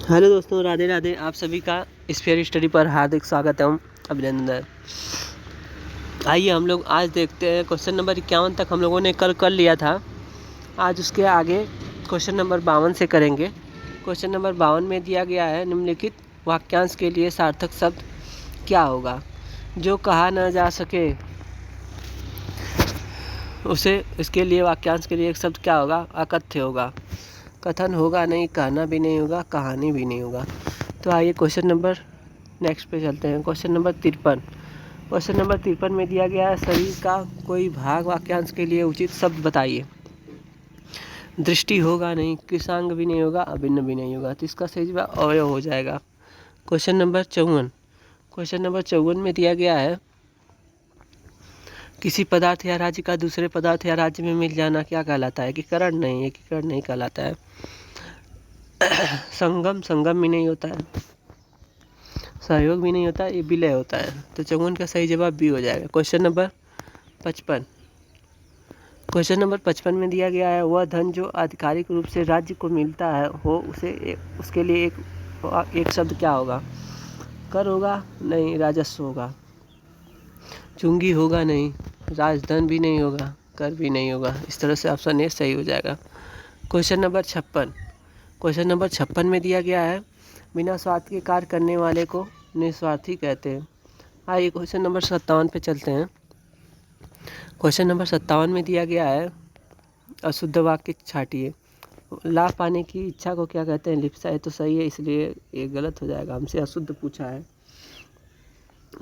Hello दोस्तों, राधे राधे। आप सभी का स्फीयर स्टडी पर हार्दिक स्वागत है, अभिनंदन। आइए हम लोग आज देखते हैं क्वेश्चन नंबर 51 तक हम लोगों ने कल कर लिया था। आज उसके आगे क्वेश्चन नंबर 52 से करेंगे। क्वेश्चन नंबर 52 में दिया गया है, निम्नलिखित वाक्यांश के लिए सार्थक शब्द क्या होगा। जो कहा न जा सके उसे, इसके लिए वाक्यांश के लिए एक शब्द क्या होगा, अकथ्य होगा। कथन होगा नहीं, कहना भी नहीं होगा, कहानी भी नहीं होगा। तो आइए क्वेश्चन नंबर नेक्स्ट पे चलते हैं। Question number 53। क्वेश्चन नंबर 53 में दिया गया है, शरीर का कोई भाग वाक्यांश के लिए उचित शब्द बताइए। दृष्टि होगा नहीं, कृशांग भी नहीं होगा, अभिन्न भी नहीं होगा। तो इसका सही जवाब अवयव हो जाएगा। Question number 54। क्वेश्चन नंबर 54 में दिया गया है, किसी पदार्थ या राज्य का दूसरे पदार्थ या राज्य में मिल जाना क्या कहलाता है। एकीकरण नहीं, एकीकरण नहीं कहलाता है। संगम, संगम भी नहीं होता है। सहयोग भी नहीं होता, ये विलय होता है। तो 54 का सही जवाब बी हो जाएगा। Question number 55। क्वेश्चन नंबर 55 में दिया गया है, वह धन जो आधिकारिक रूप से राज्य को मिलता है हो उसे उसके लिए एक शब्द क्या होगा। कर होगा नहीं, राजस्व होगा। चुंगी होगा नहीं, राजधन भी नहीं होगा, कर भी नहीं होगा। इस तरह से ऑप्शन ए सही हो जाएगा। Question number 56। क्वेश्चन नंबर 56 में दिया गया है, बिना स्वार्थ के कार्य करने वाले को निस्वार्थी कहते हैं। आइए क्वेश्चन नंबर 57 पे चलते हैं। क्वेश्चन नंबर 57 में दिया गया है, अशुद्ध वाक्य छाटिए। लाभ पाने की इच्छा को क्या कहते हैं, लिप्सा। है तो सही है, इसलिए ये गलत हो जाएगा। हमसे अशुद्ध पूछा है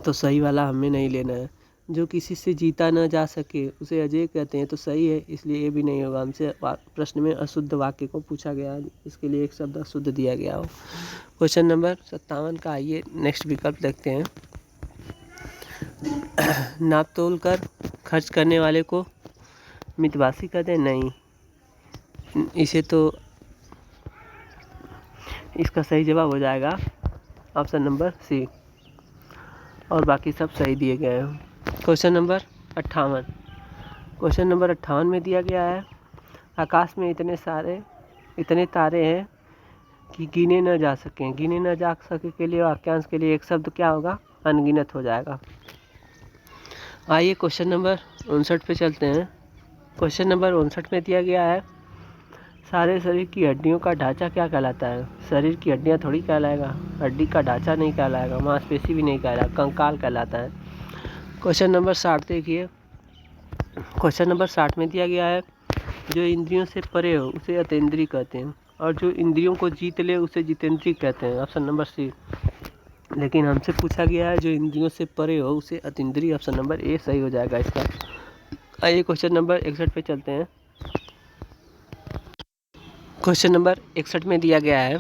तो सही वाला हमें नहीं लेना है। जो किसी से जीता न जा सके उसे अजय कहते हैं, तो सही है, इसलिए ये भी नहीं होगा। हमसे प्रश्न में अशुद्ध वाक्य को पूछा गया, इसके लिए एक शब्द अशुद्ध दिया गया हो। क्वेश्चन नंबर 57 का आइए नेक्स्ट विकल्प देखते हैं। नाप तोल कर खर्च करने वाले को मितवासी कहते हैं, नहीं। इसे तो इसका सही जवाब हो जाएगा ऑप्शन नंबर सी, और बाकी सब सही दिए गए हैं। Question number 58। क्वेश्चन नंबर 58 में दिया गया है, आकाश में इतने तारे हैं कि गिने न जा सकें। गिने न जा सके के लिए वाक्यांश के लिए एक शब्द क्या होगा, अनगिनत हो जाएगा। आइए क्वेश्चन नंबर 59 पे चलते हैं। क्वेश्चन नंबर 59 में दिया गया है, सारे शरीर की हड्डियों का ढांचा क्या कहलाता है। शरीर की हड्डियाँ थोड़ी कहलाएगा, हड्डी का ढांचा नहीं कहलाएगा, मांसपेशी भी नहीं कहलाएगा, कंकाल कहलाता है। क्वेश्चन नंबर 60 देखिए। क्वेश्चन नंबर 60 में दिया गया है, जो इंद्रियों से परे हो उसे अतीन्द्रिय कहते हैं, और जो इंद्रियों को जीत ले उसे जितेंद्रिय कहते हैं। Option number C. लेकिन हमसे पूछा गया है, जो इंद्रियों से परे हो उसे अतीन्द्रिय। ऑप्शन नंबर ए सही हो जाएगा इसका। आइए क्वेश्चन नंबर 61 पे चलते हैं। क्वेश्चन नंबर 61 में दिया गया है,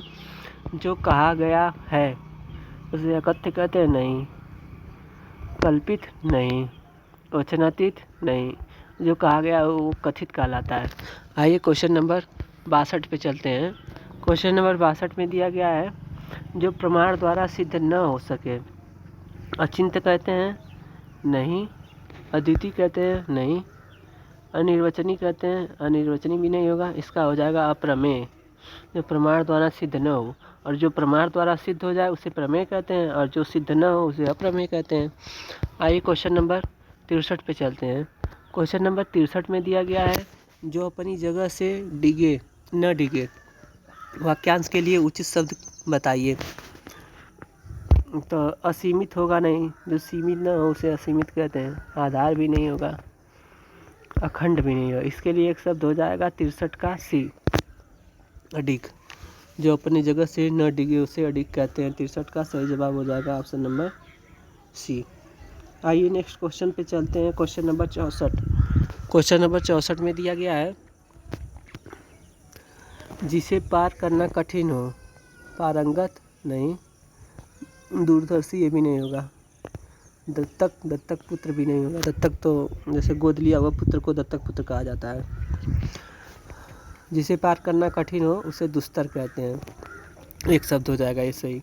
जो कहा गया है उसे अकथ्य कहते हैं, नहीं। कल्पित नहीं, वचनातीत नहीं, जो कहा गया है वो कथित कहलाता है। आइए क्वेश्चन नंबर 62 पे चलते हैं। क्वेश्चन नंबर 62 में दिया गया है, जो प्रमाण द्वारा सिद्ध न हो सके। अचिंत्य कहते हैं, नहीं। अद्वितीय कहते हैं, नहीं। अनिर्वचनीय कहते हैं, अनिर्वचनीय भी नहीं होगा। इसका हो जाएगा अप्रमेय, जो प्रमाण द्वारा सिद्ध न हो। और जो प्रमाण द्वारा सिद्ध हो जाए उसे प्रमेय कहते हैं, और जो सिद्ध न हो उसे अप्रमेय कहते हैं। आइए क्वेश्चन नंबर 63 पे चलते हैं। क्वेश्चन नंबर 63 में दिया गया है, जो अपनी जगह से डिगे न डिगे। वाक्यांश के लिए उचित शब्द बताइए। तो असीमित होगा नहीं, जो सीमित न हो उसे असीमित कहते हैं। आधार भी नहीं होगा, अखंड भी नहीं होगा। इसके लिए एक शब्द हो जाएगा 63 का सी, अडिग। जो अपनी जगह से न डिगे उसे अडिग कहते हैं। 63 का सही जवाब हो जाएगा ऑप्शन नंबर सी। आइए नेक्स्ट क्वेश्चन पे चलते हैं। Question number 64। क्वेश्चन नंबर 64 में दिया गया है, जिसे पार करना कठिन हो। पारंगत नहीं, दूरदर्शी ये भी नहीं होगा। दत्तक पुत्र भी नहीं होगा। दत्तक तो जैसे गोद लिया हुआ पुत्र को दत्तक पुत्र कहा जाता है। जिसे पार करना कठिन हो उसे दुस्तर कहते हैं। एक शब्द हो जाएगा ये सही।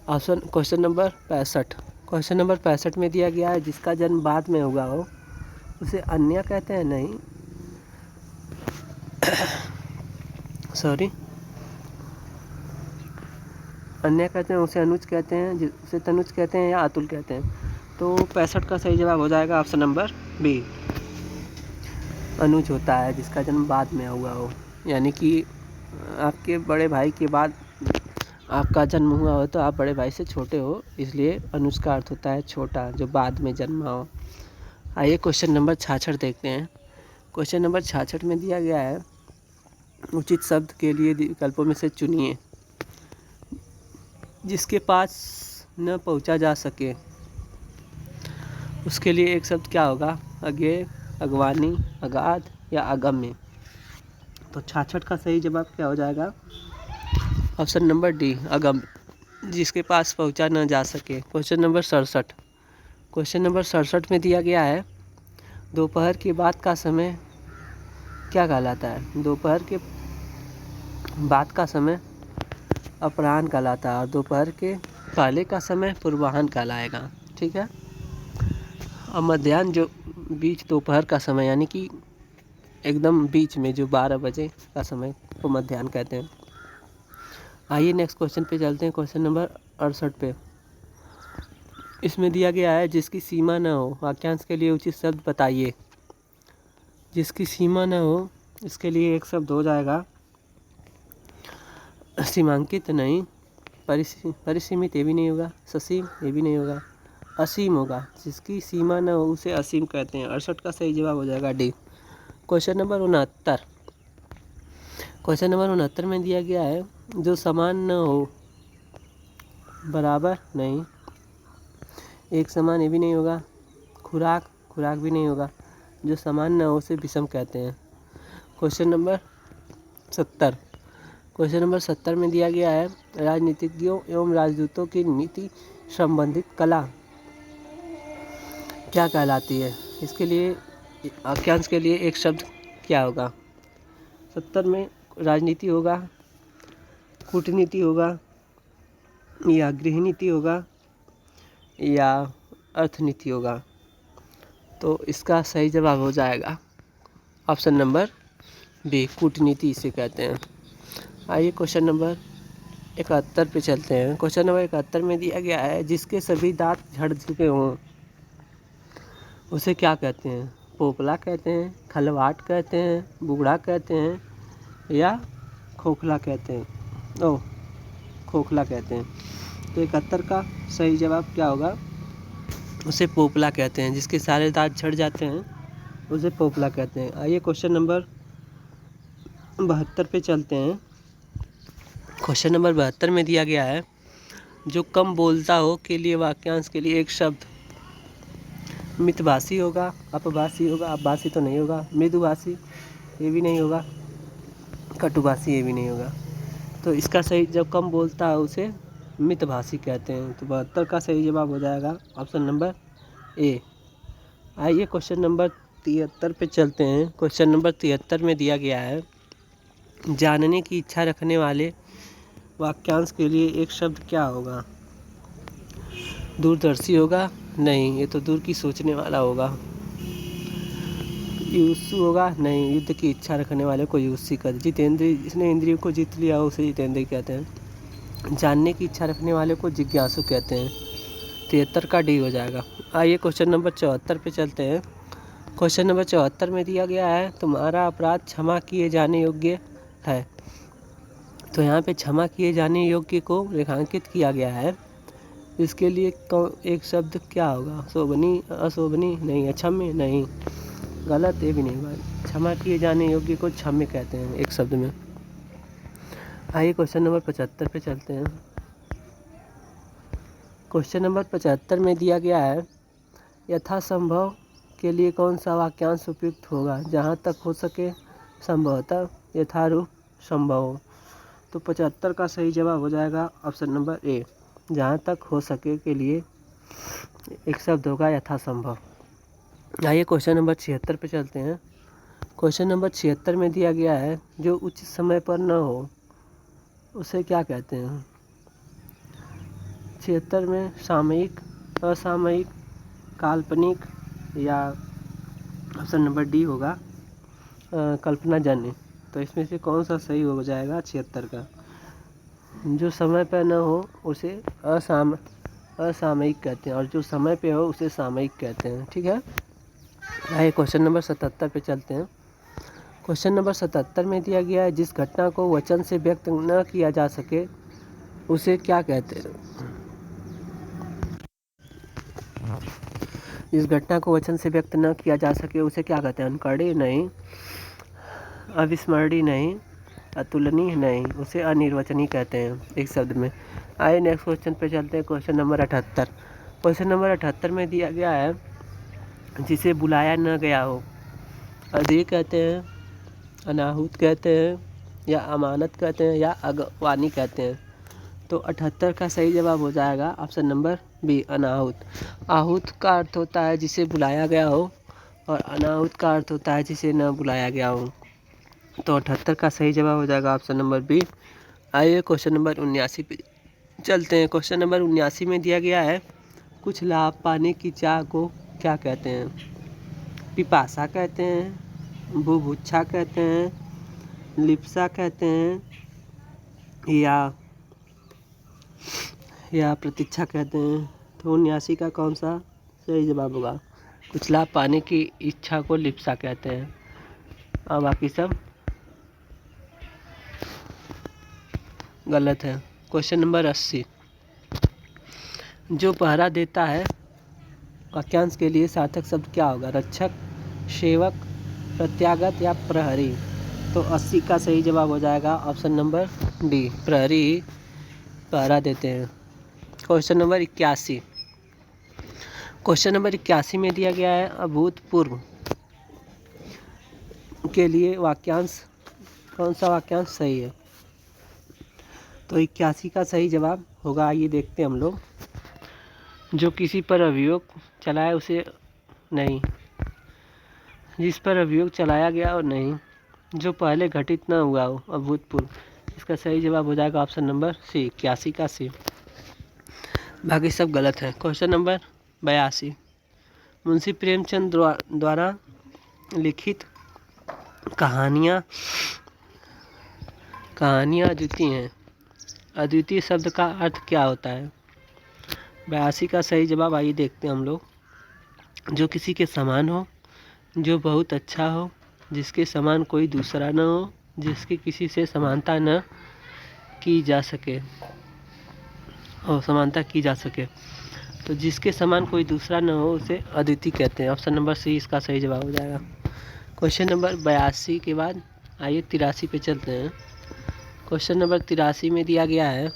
Option question number 65। Question number 65 में दिया गया है, जिसका जन्म बाद में हुआ हो उसे अन्य कहते हैं, नहीं। सॉरी, अन्य कहते हैं, उसे अनुज कहते हैं, उसे तनुज कहते हैं या अतुल कहते हैं। तो 65 का सही जवाब हो जाएगा ऑप्शन नंबर बी, अनुज होता है जिसका जन्म बाद में हुआ हो, यानी कि आपके बड़े भाई के बाद आपका जन्म हुआ हो तो आप बड़े भाई से छोटे हो, इसलिए अनुज का अर्थ होता है छोटा, जो बाद में जन्मा हो। आइए क्वेश्चन नंबर 66 देखते हैं। क्वेश्चन नंबर 66 में दिया गया है, उचित शब्द के लिए विकल्पों में से चुनिए। जिसके पास न पहुंचा जा सके, उसके लिए एक शब्द क्या होगा? अज्ञेय, अगवानी, अगाध या अगम्य। तो 66 का सही जवाब क्या हो जाएगा? ऑप्शन नंबर डी, अगम्य, जिसके पास पहुंचा न जा सके। Question number 67। क्वेश्चन नंबर 67 में दिया गया है, दोपहर के बाद का समय क्या कहलाता है? दोपहर के बाद का समय अपराह्न कहलाता है और दोपहर के पहले का समय पूर्वाह्न कहलाएगा। ठीक है। और मध्याह्न जो बीच दोपहर का समय, यानी कि एकदम बीच में जो 12 बजे का समय को मध्याह्न कहते हैं। आइए नेक्स्ट क्वेश्चन पे चलते हैं, क्वेश्चन नंबर 68 पे। इसमें दिया गया है, जिसकी सीमा न हो, वाक्यांश के लिए उचित शब्द बताइए। जिसकी सीमा न हो, इसके लिए एक शब्द हो जाएगा सीमांकित नहीं, परिसीमित ये भी नहीं होगा, ससीम ये भी नहीं होगा, असीम होगा। जिसकी सीमा न हो उसे असीम कहते हैं। 68 का सही जवाब हो जाएगा D. Question number 69। Question number 69 में दिया गया है, जो समान न हो, बराबर नहीं, एक समान ये भी नहीं होगा, खुराक भी नहीं होगा, जो समान न हो उसे विषम कहते हैं। Question number 70। क्वेश्चन नंबर 70 में दिया गया है, राजनीतिज्ञों एवं राजदूतों की नीति संबंधित कला क्या कहलाती है? इसके लिए वाक्यांश के लिए एक शब्द क्या होगा? 70 में राजनीति होगा, कूटनीति होगा, या गृहनीति होगा, या अर्थनीति होगा। तो इसका सही जवाब हो जाएगा ऑप्शन नंबर बी, कूटनीति इसे कहते हैं। आइए क्वेश्चन नंबर 71 पे चलते हैं। क्वेश्चन नंबर 71 में दिया गया है, जिसके सभी दांत झड़ चुके हों उसे क्या कहते हैं? पोपला कहते हैं, खलवाट कहते हैं, बूढ़ा कहते हैं, या खोखला कहते हैं? खोखला कहते हैं। तो 71 का सही जवाब क्या होगा? उसे पोपला कहते हैं। जिसके सारे दांत झड़ जाते हैं उसे पोपला कहते हैं। आइए क्वेश्चन नंबर 72 पे चलते हैं। क्वेश्चन नंबर 72 में दिया गया है, जो कम बोलता हो के लिए वाक्यांश के लिए एक शब्द मितभाषी होगा, अपभाषी होगा, अपभाषी तो नहीं होगा, मृदुभाषी ये भी नहीं होगा, कटुभाषी ये भी नहीं होगा। तो इसका सही, जब कम बोलता है उसे मितभाषी कहते हैं। तो 72 का सही जवाब हो जाएगा ऑप्शन नंबर ए। आइए क्वेश्चन नंबर 73 पे चलते हैं। क्वेश्चन नंबर 73 में दिया गया है, जानने की इच्छा रखने वाले वाक्यांश के लिए एक शब्द क्या होगा? दूरदर्शी होगा? नहीं, ये तो दूर की सोचने वाला होगा। युत्सु होगा? नहीं, युद्ध की इच्छा रखने वाले को युत्सी कहते हैं। जितेंद्रिय, जिसने इंद्रियों को जीत लिया उसे जितेंद्रिय कहते हैं। जानने की इच्छा रखने वाले को जिज्ञासु कहते हैं। 73 का डी हो जाएगा। आइए क्वेश्चन नंबर 74 पे चलते हैं। क्वेश्चन नंबर 74 में दिया गया है, तुम्हारा अपराध क्षमा किए जाने योग्य है। तो यहाँ पे क्षमा किए जाने योग्य को रेखांकित किया गया है। इसके लिए एक शब्द क्या होगा? शोभनीय, अशोभनीय नहीं, अक्षम्य नहीं, गलत ये भी नहीं होगा। क्षमा किए जाने योग्य को क्षम्य कहते हैं एक शब्द में। आइए क्वेश्चन नंबर 75 पे चलते हैं। क्वेश्चन नंबर 75 में दिया गया है, यथासंभव के लिए कौन सा वाक्यांश उपयुक्त होगा? जहाँ तक हो सके, संभवतः, यथारूप, संभव हो। तो 75 का सही जवाब हो जाएगा ऑप्शन नंबर ए, जहाँ तक हो सके के लिए एक शब्द होगा यथासंभव। आइए क्वेश्चन नंबर 76 पे चलते हैं। क्वेश्चन नंबर 76 में दिया गया है, जो उचित समय पर न हो उसे क्या कहते हैं? 76 में सामयिक, असामयिक, काल्पनिक, या ऑप्शन नंबर डी होगा कल्पनाजन्य। तो इसमें से कौन सा सही हो जाएगा 76 का? जो समय पर न हो उसे असामयिक कहते हैं और जो समय पे हो उसे सामयिक कहते हैं। ठीक है, आइए क्वेश्चन नंबर 77 पे चलते हैं। क्वेश्चन नंबर 77 में दिया गया है, जिस घटना को वचन से व्यक्त न किया जा सके उसे क्या कहते हैं? जिस घटना को वचन से व्यक्त न किया जा सके उसे क्या कहते हैं? अनुकरणीय नहीं, अविस्मरणीय नहीं, अतुलनीय नहीं, उसे अनिर्वचनीय कहते हैं एक शब्द में। आइए नेक्स्ट क्वेश्चन पे चलते हैं। Question number 78। क्वेश्चन नंबर 78 में दिया गया है, जिसे बुलाया न गया हो अधीर कहते हैं, अनाहुत कहते हैं, या अमानत कहते हैं, या अगवानी कहते हैं। तो 78 का सही जवाब हो जाएगा ऑप्शन नंबर बी, अनाहुत। आहूत का अर्थ होता है जिसे बुलाया गया हो और अनाहुत का अर्थ होता है जिसे न बुलाया गया हो। तो 78 का सही जवाब हो जाएगा ऑप्शन नंबर बी। आइए क्वेश्चन नंबर 79 पे चलते हैं। क्वेश्चन नंबर 79 में दिया गया है, कुछ लाभ पाने की चाह को क्या कहते हैं? पिपासा कहते हैं, बुभुक्षा कहते हैं, लिप्सा कहते हैं, या प्रतीक्षा कहते हैं। तो 79 का कौन सा सही जवाब होगा? कुछ लाभ पाने की इच्छा को लिप्सा कहते हैं और बाकी सब गलत है। क्वेश्चन नंबर 80, जो पहरा देता है वाक्यांश के लिए सार्थक शब्द क्या होगा? रक्षक, सेवक, प्रत्यागत या प्रहरी। तो 80 का सही जवाब हो जाएगा ऑप्शन नंबर डी, प्रहरी पहरा देते हैं। Question number 81। क्वेश्चन नंबर 81 में दिया गया है, अभूतपूर्व के लिए वाक्यांश, कौन सा वाक्यांश सही है? तो 81 का सही जवाब होगा, आइए देखते हैं हम लोग। जो किसी पर अभियोग चलाए उसे नहीं, जिस पर अभियोग चलाया गया और नहीं, जो पहले घटित न हुआ हो, अभूतपूर्व। इसका सही जवाब हो जाएगा ऑप्शन नंबर सी, 81 का सी। बाकी सब गलत है। क्वेश्चन नंबर 82, मुंशी प्रेमचंद द्वारा लिखित कहानियाँ अद्वितीय हैं। अद्वितीय शब्द का अर्थ क्या होता है? 82 का सही जवाब आइए देखते हैं हम लोग। जो किसी के समान हो, जो बहुत अच्छा हो, जिसके समान कोई दूसरा न हो, जिसकी किसी से समानता न की जा सके और समानता की जा सके। तो जिसके समान कोई दूसरा न हो उसे अद्वितीय कहते हैं। ऑप्शन नंबर सी इसका सही जवाब हो जाएगा। क्वेश्चन नंबर 82 के बाद आइए 83 पे चलते हैं। क्वेश्चन नंबर 83 में दिया गया है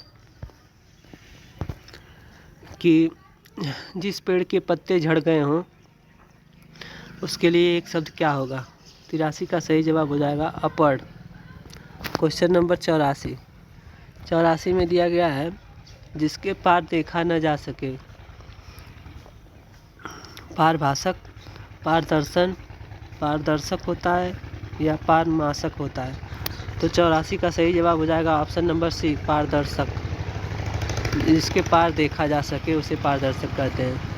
कि जिस पेड़ के पत्ते झड़ गए हों उसके लिए एक शब्द क्या होगा? 83 का सही जवाब हो जाएगा अपवर्ड। क्वेश्चन नंबर 84 में दिया गया है, जिसके पार देखा न जा सके। पारभाषक, पारदर्शन, पारदर्शक होता है या पारमासक होता है? तो 84 का सही जवाब हो जाएगा ऑप्शन नंबर सी, पारदर्शक। जिसके पार देखा जा सके उसे पारदर्शक कहते हैं।